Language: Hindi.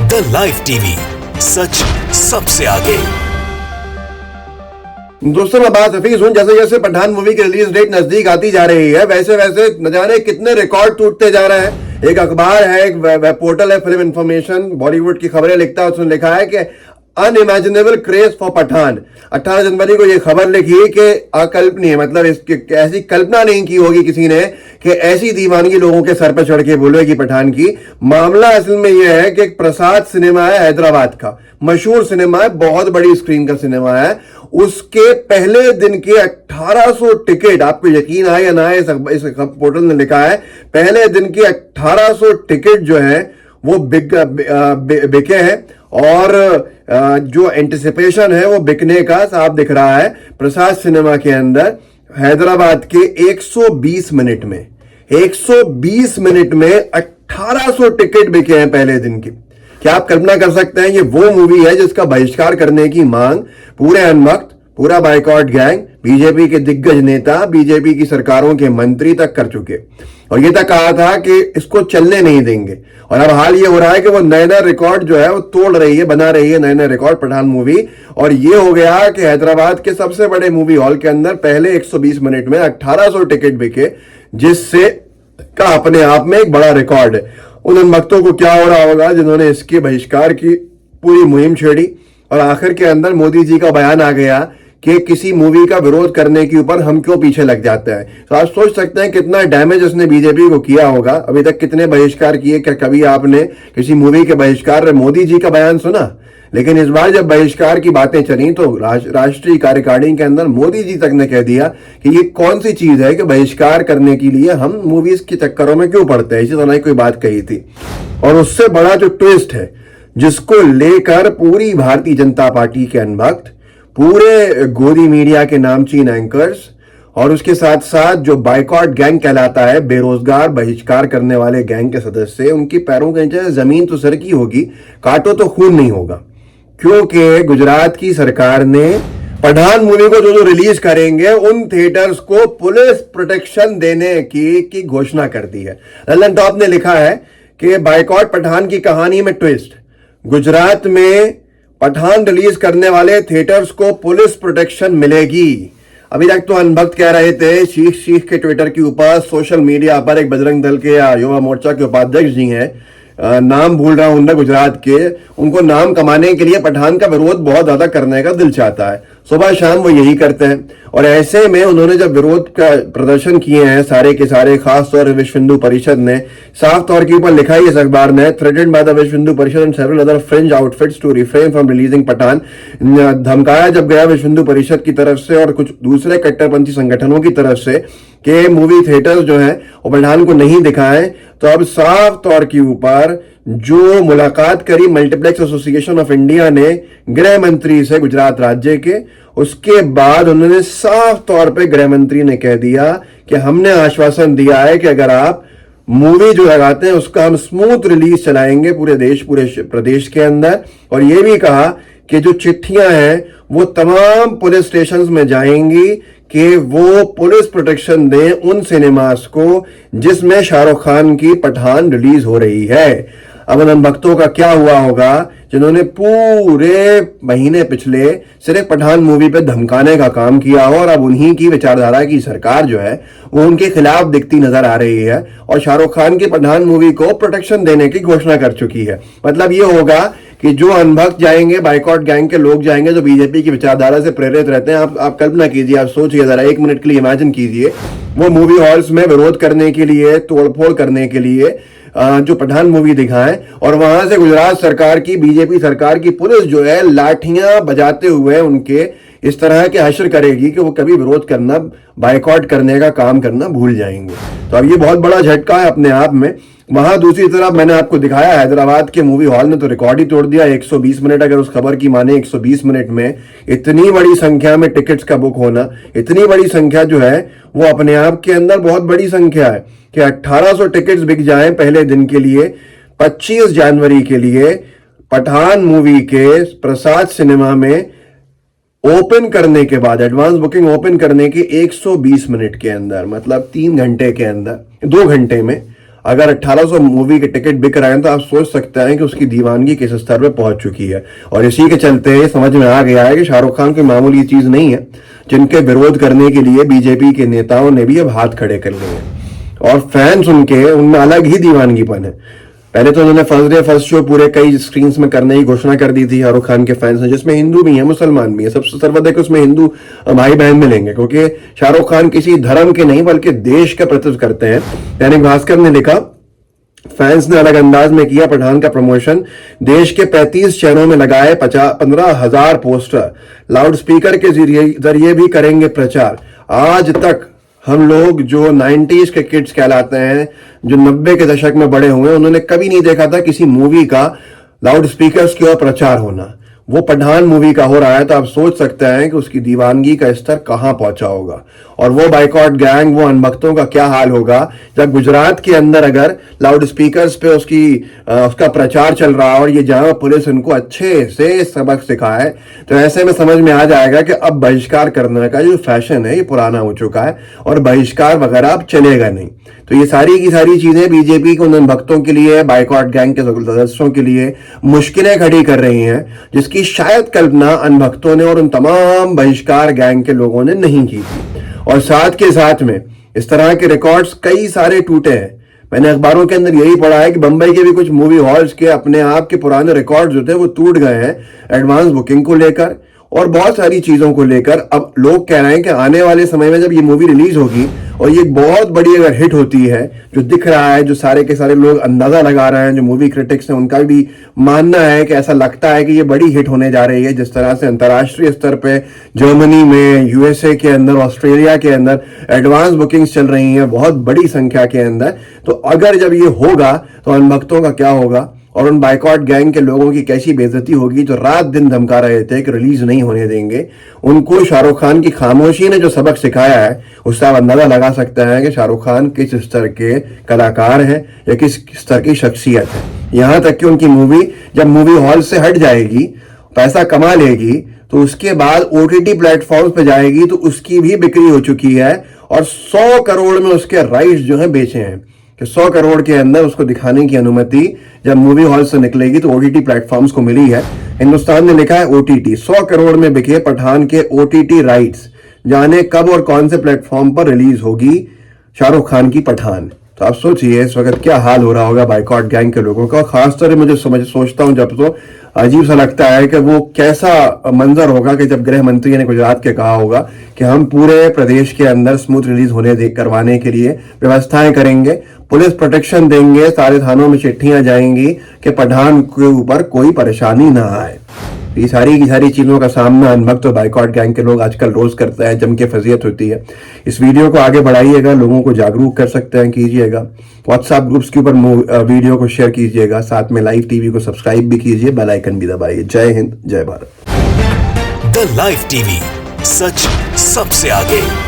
द लाइव टीवी, सच सबसे आगे। दोस्तों मैं बात हफीज हूं। जैसे जैसे पठान मूवी की रिलीज डेट नजदीक आती जा रही है वैसे वैसे न जाने कितने रिकॉर्ड टूटते जा रहे हैं। एक अखबार है, एक वेब पोर्टल है फिल्म इंफॉर्मेशन, बॉलीवुड की खबरें लिखता है। उसने लिखा है कि अनइमेजिनेबल क्रेज फॉर पठान। 18 जनवरी को यह खबर लिखी कि अकल्पनीय, मतलब इसकी ऐसी कल्पना नहीं की होगी किसी ने कि ऐसी दीवानगी लोगों के सर पर चढ़ के बोलेगी पठान की। मामला असल में यह है कि एक प्रसाद सिनेमा है हैदराबाद का, मशहूर सिनेमा है, बहुत बड़ी स्क्रीन का सिनेमा है। उसके पहले दिन के 1800 टिकट, आपको यकीन आए या ना आए, इस पोर्टल ने लिखा है पहले दिन के 1800 टिकट जो है वो बिके हैं। और जो एंटिसिपेशन है वो बिकने का साफ दिख रहा है। प्रसाद सिनेमा के अंदर हैदराबाद के 120 मिनट में 1800 टिकट बिके हैं पहले दिन की। क्या आप कल्पना कर सकते हैं? ये वो मूवी है जिसका बहिष्कार करने की मांग पूरे अनवक्त, पूरा बाइकॉट गैंग, बीजेपी के दिग्गज नेता, बीजेपी की सरकारों के मंत्री तक कर चुके, और ये तक कहा था कि इसको चलने नहीं देंगे। और अब हाल ये हो रहा है कि वो नए नए रिकॉर्ड जो है वो तोड़ रही है, बना रही है नए नए रिकॉर्ड पठान मूवी। और ये हो गया कि हैदराबाद के सबसे बड़े मूवी हॉल के अंदर पहले 120 मिनट में 1800 टिकट बिके, जिससे का अपने आप में एक बड़ा रिकॉर्ड है। उन वक्तों को क्या हो रहा होगा जिन्होंने इसके बहिष्कार की पूरी मुहिम छेड़ी, और आखिर के अंदर मोदी जी का बयान आ गया कि किसी मूवी का विरोध करने के ऊपर हम क्यों पीछे लग जाते हैं। तो आप सोच सकते हैं कितना डैमेज उसने बीजेपी को किया होगा। अभी तक कितने बहिष्कार किए, क्या कभी आपने किसी मूवी के बहिष्कार में मोदी जी का बयान सुना? लेकिन इस बार जब बहिष्कार की बातें चली तो राष्ट्रीय कार्यकारिणी के अंदर मोदी जी तक ने कह दिया कि ये कौन सी चीज है कि बहिष्कार करने के लिए हम मूवीज के चक्करों में क्यों पड़ते हैं। इसी तरह की कोई बात कही थी। और उससे बड़ा जो ट्विस्ट है जिसको लेकर पूरी भारतीय जनता पार्टी के अनवक्त, पूरे गोदी मीडिया के नामचीन एंकर्स, और उसके साथ साथ जो बाइकॉट गैंग कहलाता है, बेरोजगार बहिष्कार करने वाले गैंग के सदस्य, उनकी पैरों के नीचे जमीन तो सरकी होगी, काटो तो खून नहीं होगा। क्योंकि गुजरात की सरकार ने पठान मूवी को जो रिलीज करेंगे उन थिएटर्स को पुलिस प्रोटेक्शन देने की घोषणा कर दी है। ललन टॉप ने लिखा है कि बाइकॉट पठान की कहानी में ट्विस्ट, गुजरात में पठान रिलीज करने वाले थिएटर्स को पुलिस प्रोटेक्शन मिलेगी। अभी तक तो अनभक्त कह रहे थे, शीख के ट्विटर के ऊपर, सोशल मीडिया पर एक बजरंग दल के या युवा मोर्चा के उपाध्यक्ष जी हैं, नाम भूल रहा हूं उनका, गुजरात के, उनको नाम कमाने के लिए पठान का विरोध बहुत ज्यादा करने का दिल चाहता है। सुबह शाम वो यही करते हैं। और ऐसे में उन्होंने जब विरोध का प्रदर्शन किए हैं सारे के सारे, खासतौर पर विश्व हिंदू परिषद ने साफ तौर के ऊपर लिखा है इस अखबार ने, threatened by the Vishva Hindu Parishad and several other fringe outfits to refrain from releasing Pathaan. धमकाया जब गया विश्व हिंदू परिषद की तरफ से और कुछ दूसरे कट्टरपंथी संगठनों की तरफ से कि मूवी थिएटर्स जो है वो पठान को नहीं दिखाएं, तो अब साफ तौर के ऊपर जो मुलाकात करी मल्टीप्लेक्स एसोसिएशन ऑफ इंडिया ने गृह मंत्री से, गुजरात राज्य के, उसके बाद उन्होंने साफ तौर पे गृह मंत्री ने कह दिया कि हमने आश्वासन दिया है कि अगर आप मूवी जो लगाते हैं उसका हम स्मूथ रिलीज चलाएंगे पूरे देश, पूरे प्रदेश के अंदर। और यह भी कहा कि जो चिट्ठियां हैं वो तमाम पुलिस स्टेशन में जाएंगी कि वो पुलिस प्रोटेक्शन दें उन सिनेमास को जिसमें शाहरुख खान की पठान रिलीज हो रही है। अब उन भक्तों का क्या हुआ होगा जिन्होंने पूरे महीने पिछले सिर्फ पठान मूवी पे धमकाने का काम किया हो, और अब उन्हीं की विचारधारा की सरकार जो है वो उनके खिलाफ दिखती नजर आ रही है और शाहरुख खान की पठान मूवी को प्रोटेक्शन देने की घोषणा कर चुकी है। मतलब ये होगा कि जो अनभक्त जाएंगे, बाइकॉट गैंग के लोग जाएंगे जो बीजेपी की विचारधारा से प्रेरित रहते हैं, आप कल्पना कीजिए, आप सोचिए जरा, एक मिनट के लिए इमेजिन कीजिए, वो मूवी हॉल्स में विरोध करने के लिए, तोड़फोड़ करने के लिए जो पठान मूवी दिखाएं, और वहां से गुजरात सरकार की, बीजेपी सरकार की पुलिस जो है लाठियां बजाते हुए उनके इस तरह के हश्र करेगी कि वो कभी विरोध करना, बाइकॉट करने का काम करना भूल जाएंगे। तो अब ये बहुत बड़ा झटका है अपने आप में। वहां दूसरी तरफ मैंने आपको दिखाया हैदराबाद के मूवी हॉल ने तो रिकॉर्ड ही तोड़ दिया। 120 मिनट, अगर उस खबर की माने 120 मिनट में इतनी बड़ी संख्या में टिकट्स का बुक होना, इतनी बड़ी संख्या जो है वो अपने आप के अंदर बहुत बड़ी संख्या है कि 1800 टिकट्स बिक जाएं पहले दिन के लिए। 25 जनवरी के लिए पठान मूवी के प्रसाद सिनेमा में ओपन करने के बाद, एडवांस बुकिंग ओपन करने के 120 मिनट के अंदर, मतलब 3 घंटे के अंदर, 2 घंटे में अगर 1800 मूवी के टिकट बिक रहे हैं तो आप सोच सकते हैं कि उसकी दीवानगी किस स्तर पे पहुंच चुकी है। और इसी के चलते समझ में आ गया है कि शाहरुख खान कोई मामूली चीज नहीं है, जिनके विरोध करने के लिए बीजेपी के नेताओं ने भी अब हाथ खड़े कर लिए हैं। और फैंस उनमें अलग ही दीवानगीपन है। पहले तो उन्होंने फर्स्ट डे फर्स्ट शो पूरे कई स्क्रीन में करने की घोषणा कर दी थी शाहरुख खान के फैंस ने, जिसमें हिंदू भी है मुसलमान भी है, सबसे सर्वाधिक उसमें हिंदू भाई बहन मिलेंगे, क्योंकि शाहरुख खान किसी धर्म के नहीं बल्कि देश का प्रतिनिधित्व करते हैं। दैनिक भास्कर ने लिखा, फैंस ने अलग अंदाज में किया पठान का प्रमोशन, देश के 35 शहरों में लगाए 15,000 पोस्टर, लाउड स्पीकर के जरिए भी करेंगे प्रचार। आज तक हम लोग जो 90s के किड्स कहलाते हैं, जो 90 के दशक में बड़े हुए, उन्होंने कभी नहीं देखा था किसी मूवी का लाउड स्पीकर्स की ओर प्रचार होना। वो पठान मूवी का हो रहा है तो आप सोच सकते हैं कि उसकी दीवानगी का स्तर कहां पहुंचा होगा। और वो बाइकॉट गैंग, वो अनभक्तों का क्या हाल होगा जब गुजरात के अंदर अगर लाउड स्पीकर्स पे उसका प्रचार चल रहा है और ये जहां पुलिस उनको अच्छे से सबक सिखाए, तो ऐसे में समझ में आ जाएगा कि अब बहिष्कार करने का जो फैशन है ये पुराना हो चुका है और बहिष्कार वगैरह अब चलेगा नहीं। तो ये सारी की सारी चीजें बीजेपी के उन भक्तों के लिए, बाइकॉट गैंग के सदस्यों के लिए मुश्किलें खड़ी कर रही हैं, जिसकी शायद कल्पना अनभक्तों ने और उन तमाम बहिष्कार गैंग के लोगों ने नहीं की थी। और साथ के साथ में इस तरह के रिकॉर्ड्स कई सारे टूटे हैं। मैंने अखबारों के अंदर यही पढ़ा है कि बंबई के भी कुछ मूवी हॉल्स के अपने आप के पुराने रिकॉर्ड जो थे वो टूट गए हैं, एडवांस बुकिंग को लेकर और बहुत सारी चीजों को लेकर। अब लोग कह रहे हैं कि आने वाले समय में जब ये मूवी रिलीज होगी और ये बहुत बड़ी अगर हिट होती है, जो दिख रहा है, जो सारे के सारे लोग अंदाजा लगा रहे हैं, जो मूवी क्रिटिक्स हैं उनका भी मानना है कि ऐसा लगता है कि ये बड़ी हिट होने जा रही है। जिस तरह से अंतर्राष्ट्रीय स्तर पे जर्मनी में, यूएसए के अंदर, ऑस्ट्रेलिया के अंदर एडवांस बुकिंग्स चल रही हैं बहुत बड़ी संख्या के अंदर, तो अगर जब ये होगा तो अनभक्तों का क्या होगा और उन बाइकॉट गैंग के लोगों की कैसी बेइज्जती होगी जो रात दिन धमका रहे थे कि रिलीज नहीं होने देंगे। उनको शाहरुख खान की खामोशी ने जो सबक सिखाया है उससे आप अंदाजा लगा सकते हैं कि शाहरुख खान किस स्तर के कलाकार हैं या किस स्तर की शख्सियत है। यहां तक कि उनकी मूवी जब मूवी हॉल से हट जाएगी, पैसा कमा लेगी, तो उसके बाद ओटीटी प्लेटफॉर्म पे जाएगी तो उसकी भी बिक्री हो चुकी है और 100 करोड़ में उसके राइट्स जो है बेचे हैं कि 100 करोड़ के अंदर उसको दिखाने की अनुमति जब मूवी हॉल से निकलेगी तो ओटीटी प्लेटफॉर्म्स को मिली है। हिंदुस्तान ने लिखा है ओटीटी 100 करोड़ में बिके पठान के ओटीटी राइट्स, जाने कब और कौन से प्लेटफॉर्म पर रिलीज होगी शाहरुख खान की पठान। तो आप सोचिए इस वक्त क्या हाल हो रहा होगा बाइकॉट गैंग के लोगों का। खासतौर से मुझे सोचता हूं जब तो अजीब सा लगता है कि वो कैसा मंजर होगा कि जब गृह मंत्री ने गुजरात के कहा होगा कि हम पूरे प्रदेश के अंदर स्मूथ रिलीज करवाने के लिए व्यवस्थाएं करेंगे, पुलिस प्रोटेक्शन देंगे, सारे थानों में चिट्ठियां जाएंगी कि पठान के ऊपर कोई परेशानी ना आए। ये सारी की सारी चीजों का सामना अनभक्त और बाइकॉट गैंग के लोग आजकल रोज करते हैं, जम के फजीयत होती है। इस वीडियो को आगे बढ़ाइएगा, लोगों को जागरूक कर सकते हैं, कीजिएगा। व्हाट्सएप ग्रुप्स के ऊपर वीडियो को शेयर कीजिएगा, साथ में लाइव टीवी को सब्सक्राइब भी कीजिए, बेल आइकन भी दबाइए। जय हिंद, जय भारत। द लाइव टीवी, सच सबसे आगे।